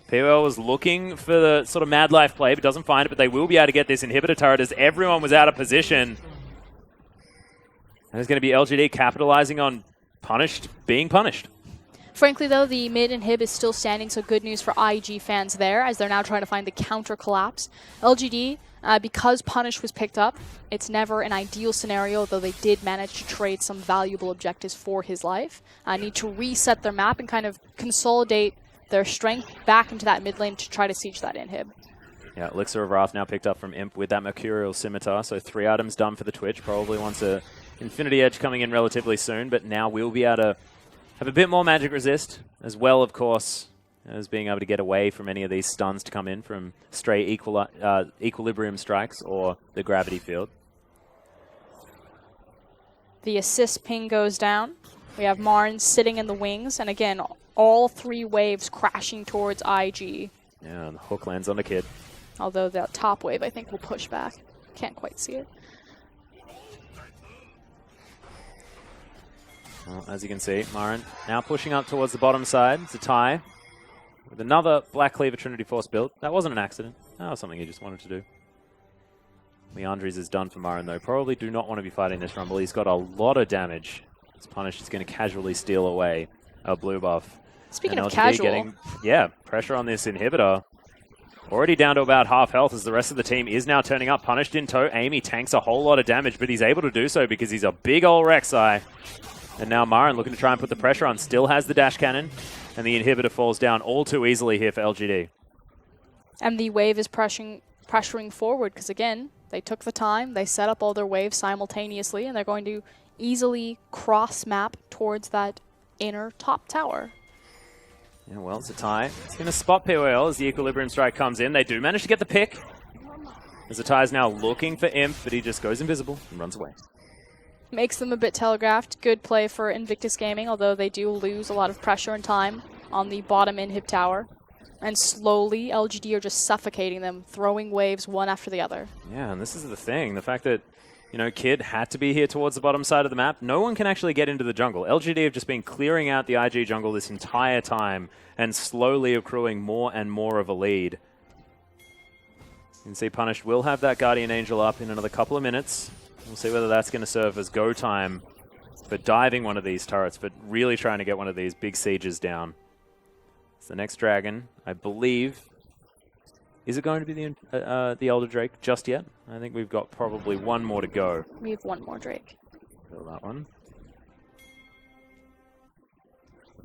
POL was looking for the sort of Mad Life play, but doesn't find it, but they will be able to get this inhibitor turret as everyone was out of position. And it's going to be LGD capitalizing on being punished. Frankly, though, the mid inhib is still standing, so good news for IG fans there, as they're now trying to find the counter collapse. LGD, because Punish was picked up, it's never an ideal scenario, though they did manage to trade some valuable objectives for his life. Need to reset their map and kind of consolidate their strength back into that mid lane to try to siege that inhib. Yeah, Elixir of Wrath now picked up from Imp with that Mercurial Scimitar, so 3 items done for the Twitch. Probably wants a Infinity Edge coming in relatively soon, but now we'll be able to have a bit more magic resist, as well, of course, as being able to get away from any of these stuns to come in from stray equilibrium strikes or the gravity field. The assist ping goes down. We have Marn sitting in the wings, and again, all 3 waves crashing towards IG. Yeah, and the hook lands on the kid. Although that top wave, I think, will push back. Can't quite see it. Well, as you can see, Marin now pushing up towards the bottom side. It's a tie with another Black Cleaver Trinity Force build. That wasn't an accident. That was something he just wanted to do. Leandres is done for Marin, though. Probably do not want to be fighting this Rumble. He's got a lot of damage. His Punish is going to casually steal away a blue buff. Speaking and of LGD casual. Yeah, pressure on this inhibitor. Already down to about half health as the rest of the team is now turning up. Punished in tow. Amy tanks a whole lot of damage, but he's able to do so because he's a big old Rek'Sai. And now Marin looking to try and put the pressure on. Still has the dash cannon. And the inhibitor falls down all too easily here for LGD. And the wave is pressuring forward because, again, they took the time. They set up all their waves simultaneously, and they're going to easily cross-map towards that inner top tower. Yeah, well, it's a tie. It's going to spot POL as the Equilibrium Strike comes in. They do manage to get the pick. As the tie is now looking for Imp, but he just goes invisible and runs away. Makes them a bit telegraphed. Good play for Invictus Gaming, although they do lose a lot of pressure and time on the bottom inhib tower. And slowly, LGD are just suffocating them, throwing waves one after the other. Yeah, and this is the thing. The fact that, you know, Kid had to be here towards the bottom side of the map. No one can actually get into the jungle. LGD have just been clearing out the IG jungle this entire time and slowly accruing more and more of a lead. You can see Punished will have that Guardian Angel up in another couple of minutes. We'll see whether that's going to serve as go time for diving one of these turrets, but really trying to get one of these big sieges down. It's the next dragon, I believe. Is it going to be the Elder Drake just yet? I think we've got probably one more to go. We have one more Drake. Kill that one.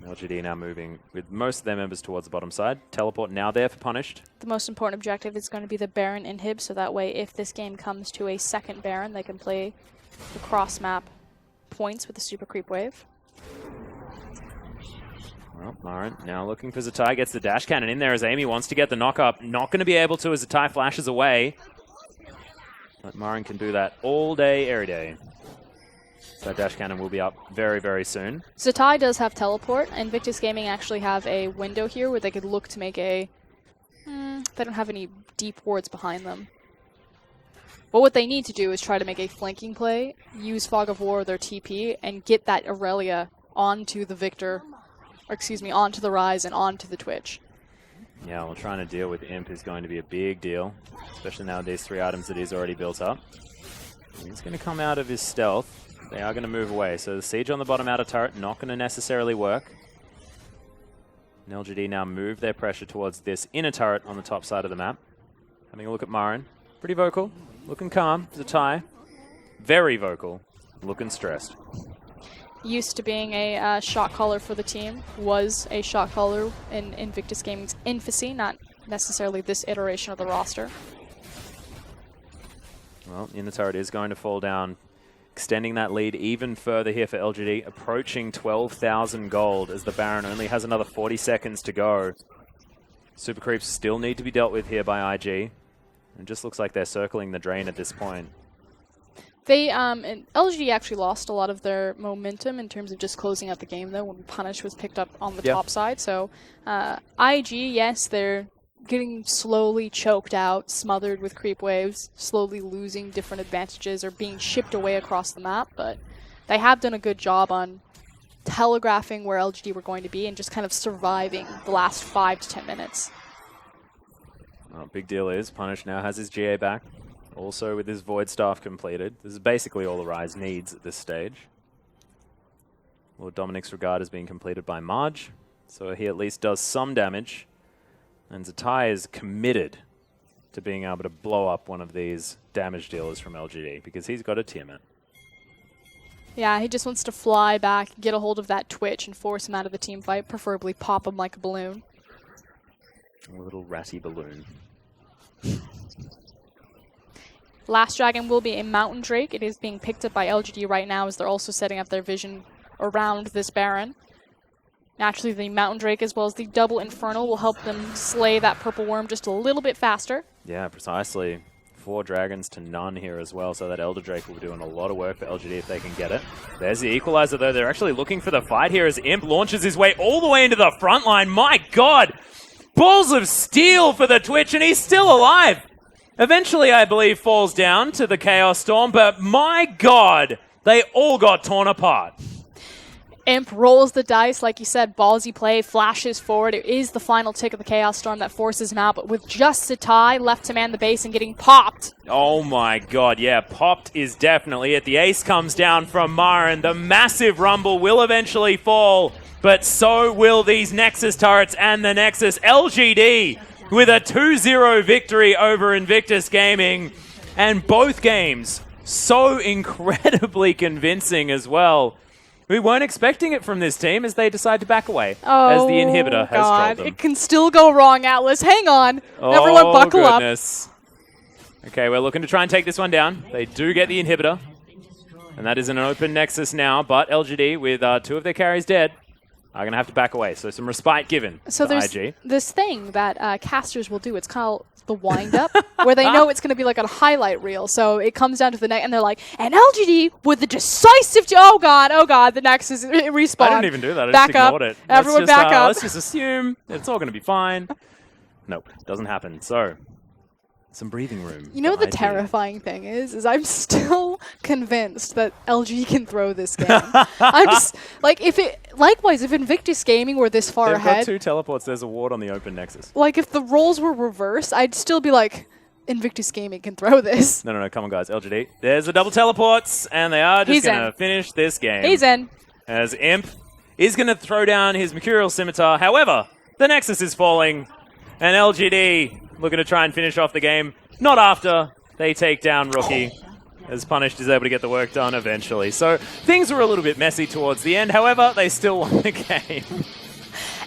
LGD now moving with most of their members towards the bottom side. Teleport now there for Punished. The most important objective is going to be the Baron inhib, so that way if this game comes to a second Baron, they can play the cross-map points with the Super Creep Wave. Well, Marin now looking for Zatai, gets the dash cannon in there as Amy wants to get the knock-up. Not going to be able to as Zatai flashes away. But Marin can do that all day, every day. So that dash cannon will be up very, very soon. Zatai does have teleport. Invictus Gaming actually have a window here where they could look to make a... they don't have any deep wards behind them. But what they need to do is try to make a flanking play, use Fog of War or their TP, and get that Aurelia onto the Victor, or excuse me, onto the Rise and onto the Twitch. Yeah, well, trying to deal with Imp is going to be a big deal, especially now with these 3 items that he's already built up. He's going to come out of his stealth. They are going to move away. So the siege on the bottom outer turret, not going to necessarily work. And LGD now move their pressure towards this inner turret on the top side of the map. Having a look at Marin. Pretty vocal. Looking calm. Zatai. Very vocal. Looking stressed. Used to being a shot caller for the team. Was a shot caller in Invictus Gaming's infancy, not necessarily this iteration of the roster. Well, the inner turret is going to fall down. Extending that lead even further here for LGD, approaching 12,000 gold as the Baron only has another 40 seconds to go. Super creeps still need to be dealt with here by IG. It just looks like they're circling the drain at this point. They, and LGD actually lost a lot of their momentum in terms of just closing out the game, though, when Punish was picked up on the top side. So, IG, yes, they're getting slowly choked out, smothered with creep waves, slowly losing different advantages or being shipped away across the map, but they have done a good job on telegraphing where LGD were going to be and just kind of surviving the last 5 to 10 minutes. Well, big deal is Punish now has his GA back, also with his Void Staff completed. This is basically all the Rise needs at this stage. Lord Dominic's Regard is being completed by Marge. So he at least does some damage. And Zatai is committed to being able to blow up one of these damage dealers from LGD because he's got a Tiamat. Yeah, he just wants to fly back, get a hold of that Twitch, and force him out of the team fight, preferably pop him like a balloon. A little ratty balloon. Last Dragon will be a Mountain Drake. It is being picked up by LGD right now as they're also setting up their vision around this Baron. Naturally, the Mountain Drake as well as the double Infernal will help them slay that Purple Worm just a little bit faster. Yeah, precisely. 4 dragons to none here as well, so that Elder Drake will be doing a lot of work for LGD if they can get it. There's the Equalizer, though. They're actually looking for the fight here as Imp launches his way all the way into the front line. My God! Balls of steel for the Twitch, and he's still alive! Eventually, I believe, falls down to the Chaos Storm, but my God! They all got torn apart. Imp rolls the dice, like you said, ballsy play, flashes forward. It is the final tick of the Chaos Storm that forces him out, but with just Zatai left to man the base and getting popped. Oh my God, yeah, popped is definitely it. The ace comes down from Marin. The massive rumble will eventually fall, but so will these Nexus turrets and the Nexus. LGD with a 2-0 victory over Invictus Gaming, and both games so incredibly convincing as well. We weren't expecting it from this team as they decide to back away as the inhibitor has trolled them. It can still go wrong, Atlas. Hang on. Everyone buckle goodness. Up. Okay, we're looking to try and take this one down. They do get the inhibitor. And that is an open Nexus now, but LGD, with 2 of their carries dead, are going to have to back away. So some respite given so to there's IG. This thing that casters will do. It's called the wind-up, where they know it's going to be like a highlight reel. So it comes down to the neck, and they're like, and LGD with the decisive... oh, God, the Nexus respawn. I didn't even do that. I back just ignored up. it. Everyone back up. Let's just assume it's all going to be fine. Nope, doesn't happen. So... some breathing room. You know the terrifying thing is I'm convinced that LG can throw this game. I'm just like likewise if Invictus Gaming were this far ahead. They've got 2 teleports. There's a ward on the open Nexus. Like if the roles were reversed, I'd still be like, Invictus Gaming can throw this. No, come on, guys. LGD. There's the double teleports, and they are just going to finish this game. He's in. As Imp is going to throw down his Mercurial Scimitar. However, the Nexus is falling, and LGD looking to try and finish off the game. Not after they take down Rookie, as Punished is able to get the work done eventually. So things were a little bit messy towards the end. However, they still won the game.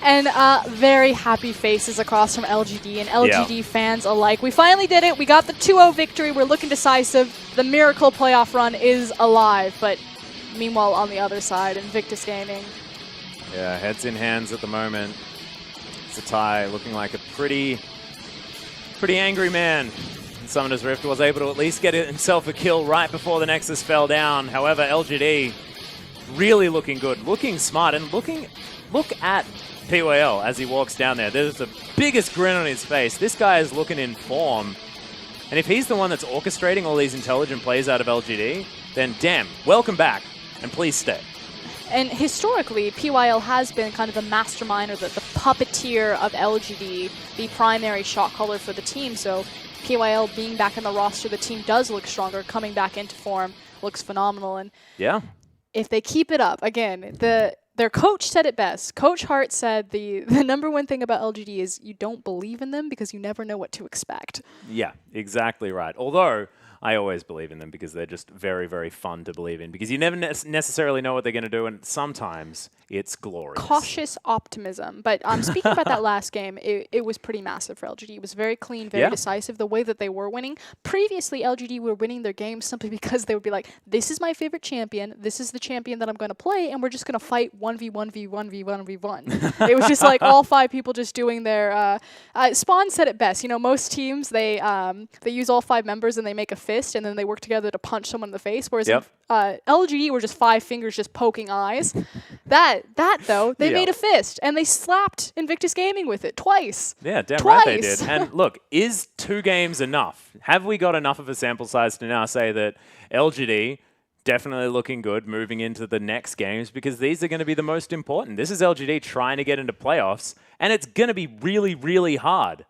And very happy faces across from LGD and LGD fans alike. We finally did it. We got the 2-0 victory. We're looking decisive. The miracle playoff run is alive. But meanwhile, on the other side, Invictus Gaming. Yeah, heads in hands at the moment. Zatai looking like a pretty angry man. And Summoner's Rift was able to at least get himself a kill right before the Nexus fell down. However, LGD really looking good, looking smart, and look at PYL as he walks down there. There's the biggest grin on his face. This guy is looking in form. And if he's the one that's orchestrating all these intelligent plays out of LGD, then damn, welcome back, and please stay. And historically, PYL has been kind of the mastermind or the puppeteer of LGD, the primary shot caller for the team. So PYL being back in the roster, the team does look stronger, coming back into form, looks phenomenal. And yeah, if they keep it up, again, their coach said it best. Coach Hart said the number one thing about LGD is you don't believe in them because you never know what to expect. Yeah, exactly right. Although I always believe in them because they're just very, very fun to believe in because you never necessarily know what they're going to do, and sometimes it's glorious. Cautious optimism. But speaking about that last game, it was pretty massive for LGD. It was very clean, very decisive, the way that they were winning. Previously, LGD were winning their games simply because they would be like, this is my favorite champion, this is the champion that I'm going to play, and we're just going to fight 1v1v1v1v1. It was just like all 5 people just doing their... Spawn said it best. You know, most teams, they use all 5 members and they make a fist, and then they work together to punch someone in the face, whereas LGD were just 5 fingers just poking eyes. That though, they made a fist, and they slapped Invictus Gaming with it twice. Yeah, damn right they did. And look, is 2 games enough? Have we got enough of a sample size to now say that LGD definitely looking good moving into the next games, because these are going to be the most important. This is LGD trying to get into playoffs, and it's going to be really, really hard.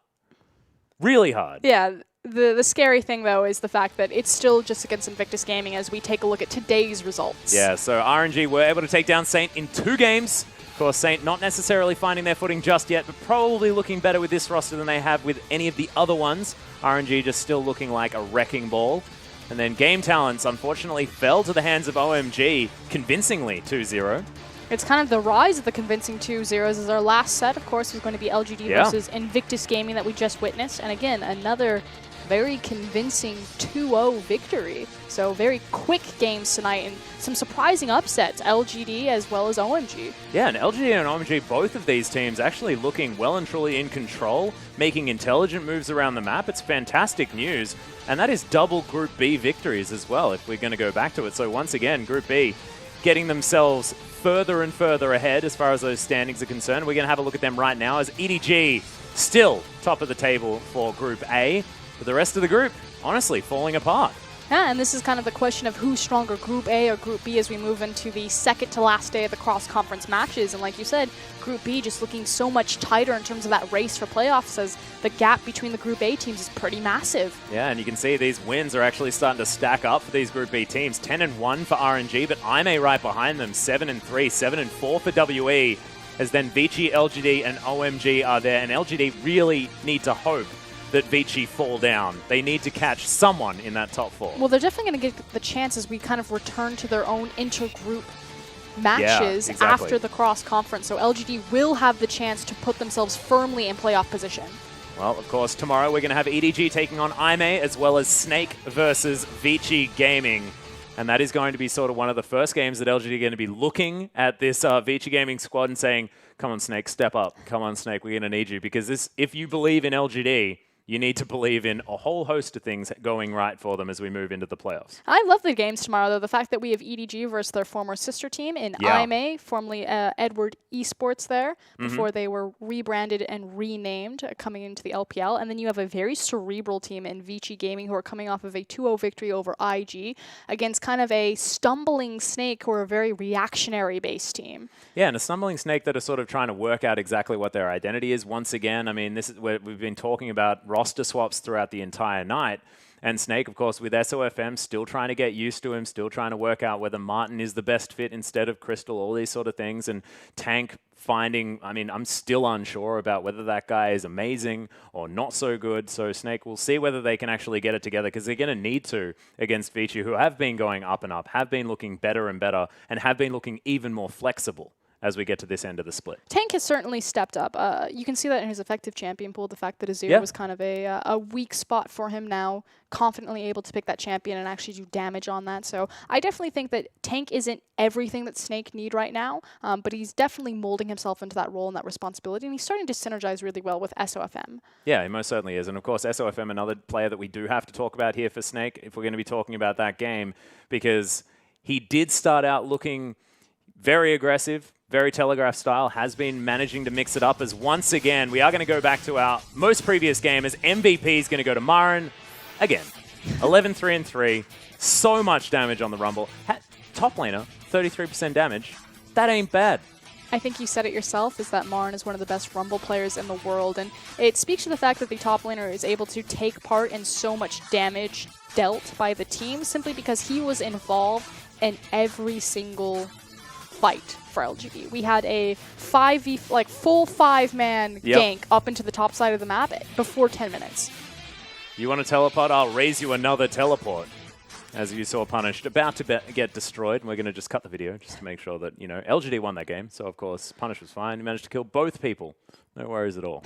Really hard. Yeah. The scary thing, though, is the fact that it's still just against Invictus Gaming as we take a look at today's results. Yeah, so RNG were able to take down Saint in 2 games. Of course, Saint not necessarily finding their footing just yet, but probably looking better with this roster than they have with any of the other ones. RNG just still looking like a wrecking ball. And then Game Talents, unfortunately, fell to the hands of OMG, convincingly 2-0. It's kind of the rise of the convincing 2-0s as our last set, of course, was going to be LGD versus Invictus Gaming that we just witnessed. And again, another very convincing 2-0 victory. So very quick games tonight and some surprising upsets, LGD as well as OMG. Yeah, and LGD and OMG, both of these teams actually looking well and truly in control, making intelligent moves around the map. It's fantastic news. And that is double Group B victories as well, if we're going to go back to it. So once again, Group B getting themselves further and further ahead as far as those standings are concerned. We're going to have a look at them right now as EDG still top of the table for Group A. But the rest of the group, honestly, falling apart. Yeah, and this is kind of the question of who's stronger, Group A or Group B, as we move into the second to last day of the cross-conference matches. And like you said, Group B just looking so much tighter in terms of that race for playoffs, as the gap between the Group A teams is pretty massive. Yeah, and you can see these wins are actually starting to stack up for these Group B teams. 10-1 for RNG, but IMA right behind them, 7-3, 7-4 for WE, as then Vici, LGD, and OMG are there. And LGD really need to hope that Vici fall down. They need to catch someone in that top four. Well, they're definitely going to get the chance as we kind of return to their own intergroup matches after the cross-conference. So LGD will have the chance to put themselves firmly in playoff position. Well, of course, tomorrow we're going to have EDG taking on IMA as well as Snake versus Vici Gaming. And that is going to be sort of one of the first games that LGD are going to be looking at this Vici Gaming squad and saying, come on, Snake, step up. Come on, Snake, we're going to need you. Because this, if you believe in LGD, you need to believe in a whole host of things going right for them as we move into the playoffs. I love the games tomorrow, though. The fact that we have EDG versus their former sister team in IMA, formerly Edward Esports there, before they were rebranded and renamed coming into the LPL. And then you have a very cerebral team in Vici Gaming who are coming off of a 2-0 victory over IG against kind of a stumbling Snake who are a very reactionary-based team. Yeah, and a stumbling Snake that are sort of trying to work out exactly what their identity is once again. I mean, this is what we've been talking about roster swaps throughout the entire night. And Snake, of course, with SOFM, still trying to get used to him, still trying to work out whether Martin is the best fit instead of Crystal, all these sort of things. And Tank finding, I mean, I'm still unsure about whether that guy is amazing or not so good. So Snake, we'll see whether they can actually get it together, because they're going to need to against Vici, who have been going up and up, have been looking better and better, and have been looking even more flexible as we get to this end of the split. Tank has certainly stepped up. You can see that in his effective champion pool, the fact that Azir was kind of a weak spot for him now, confidently able to pick that champion and actually do damage on that. So I definitely think that Tank isn't everything that Snake need right now, but he's definitely molding himself into that role and that responsibility, and he's starting to synergize really well with SOFM. Yeah, he most certainly is. And of course, SOFM, another player that we do have to talk about here for Snake, if we're going to be talking about that game, because he did start out looking very aggressive, very telegraph style, has been managing to mix it up, as once again, we are going to go back to our most previous game as MVP is going to go to Marin. Again, 11-3-3, so much damage on the Rumble. Top laner, 33% damage. That ain't bad. I think you said it yourself, is that Marin is one of the best Rumble players in the world, and it speaks to the fact that the top laner is able to take part in so much damage dealt by the team simply because he was involved in every single fight for LGD. We had a full 5-man gank up into the top side of the map before 10 minutes. You want to teleport? I'll raise you another teleport. As you saw Punished about to get destroyed. And we're going to just cut the video just to make sure that, you know, LGD won that game. So, of course, Punished was fine. He managed to kill both people. No worries at all.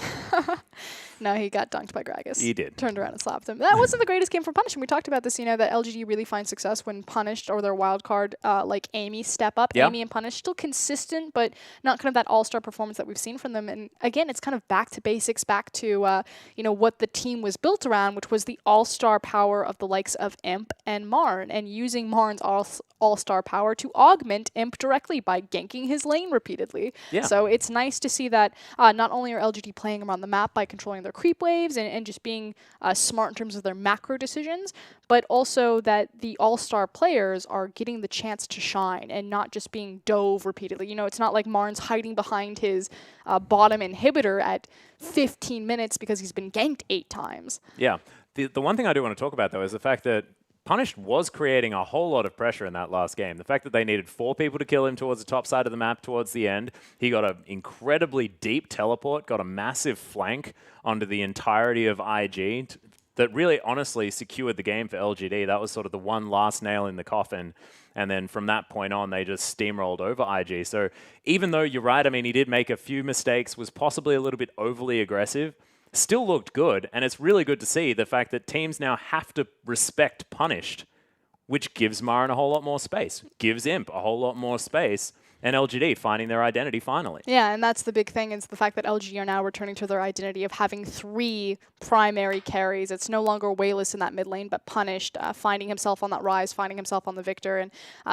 No, he got dunked by Gragas. He did. Turned around and slapped him. That wasn't the greatest game for Punish. And we talked about this, you know, that LGD really finds success when Punished or their wild card, like Amy, step up. Amy and Punish still consistent, but not kind of that all-star performance that we've seen from them. And again, it's kind of back to basics, back to, you know, what the team was built around, which was the all-star power of the likes of Imp and Marn, and using Marn's all-star power to augment Imp directly by ganking his lane repeatedly. Yeah. So it's nice to see that not only are LGD playing around the map by controlling their creep waves and just being smart in terms of their macro decisions, but also that the all-star players are getting the chance to shine and not just being dove repeatedly. You know, it's not like Marn's hiding behind his bottom inhibitor at 15 minutes because he's been ganked 8 times. Yeah. The one thing I do want to talk about, though, is the fact that Punished was creating a whole lot of pressure in that last game. The fact that they needed 4 people to kill him towards the top side of the map towards the end. He got an incredibly deep teleport, got a massive flank onto the entirety of IG that really honestly secured the game for LGD. That was sort of the one last nail in the coffin. And then from that point on, they just steamrolled over IG. So even though you're right, I mean, he did make a few mistakes, was possibly a little bit overly aggressive, still looked good, and it's really good to see the fact that teams now have to respect Punished, which gives Marin a whole lot more space, gives Imp a whole lot more space, and LGD finding their identity finally. Yeah, and that's the big thing, is the fact that LG are now returning to their identity of having 3 primary carries. It's no longer Wayless in that mid lane, but Punished, finding himself on that rise, finding himself on the Victor, and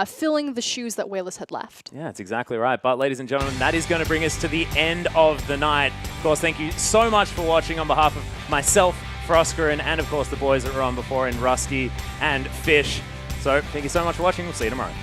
filling the shoes that Wayless had left. Yeah, that's exactly right. But ladies and gentlemen, that is going to bring us to the end of the night. Of course, thank you so much for watching on behalf of myself, Frosker, and of course the boys that were on before in Rusty and Fish. So thank you so much for watching. We'll see you tomorrow.